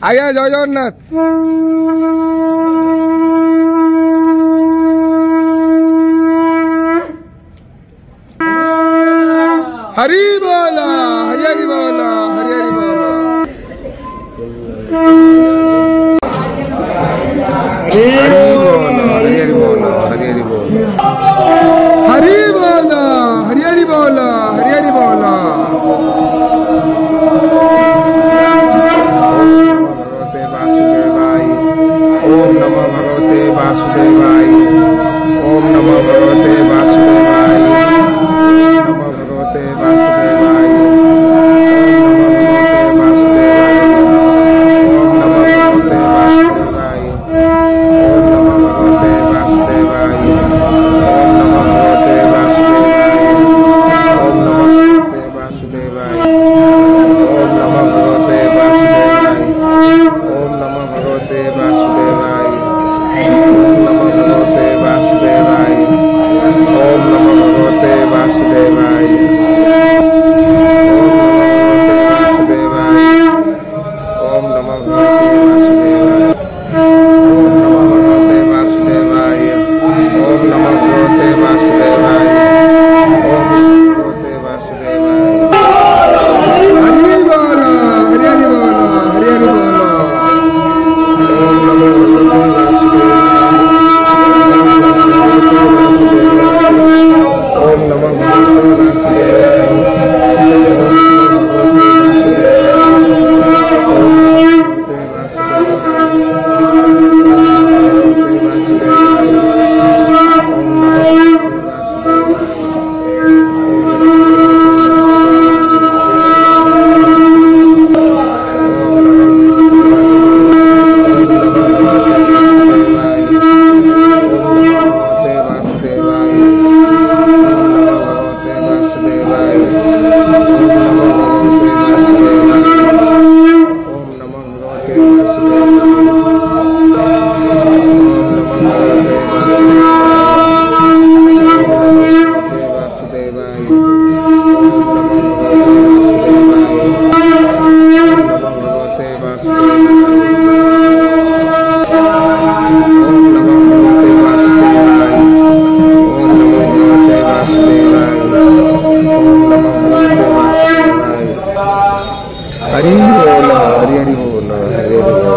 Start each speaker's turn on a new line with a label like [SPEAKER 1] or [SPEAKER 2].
[SPEAKER 1] आज्ञा जय जगन्नाथ। हरि बोला हरि हरि बोला हरि हरि बोला हरि हरि बोला हरि हरि बोला हरि बोला हरि हरि बोला हरि हरि बोला। ओम नमो भगवते वासुदेवाय। ओम नमो भगवते वासुदेवाय। नमो भगवते वासुदेवाय। ओम नमो भगवते वासुदेवाय। ओम नमो भगवते वासुदेवाय। ओम नमो भगवते वासुदेवाय। ओम नमो भगवते वासुदेवाय। ओम नमो भगवते वासुदेवाय। ओम नमो भगवते वासुदेवाय। ओम नमो भगवते वासुदेवाय। ओम नमो भगवते वासुदेवाय। ओम नमो भगवते वासुदेवाय। ओम नमो भगवते वासुदेवाय। ओम नमो भगवते वासुदेवाय। हरि बोलो हरि हरि बोलो हरि हरि बोलो। ओम नमो भगवते वासुदेवाय। ओम नमो भगवते वासुदेवाय। हरि बोलो हरि हरि बोलो हरि हरि बोलो।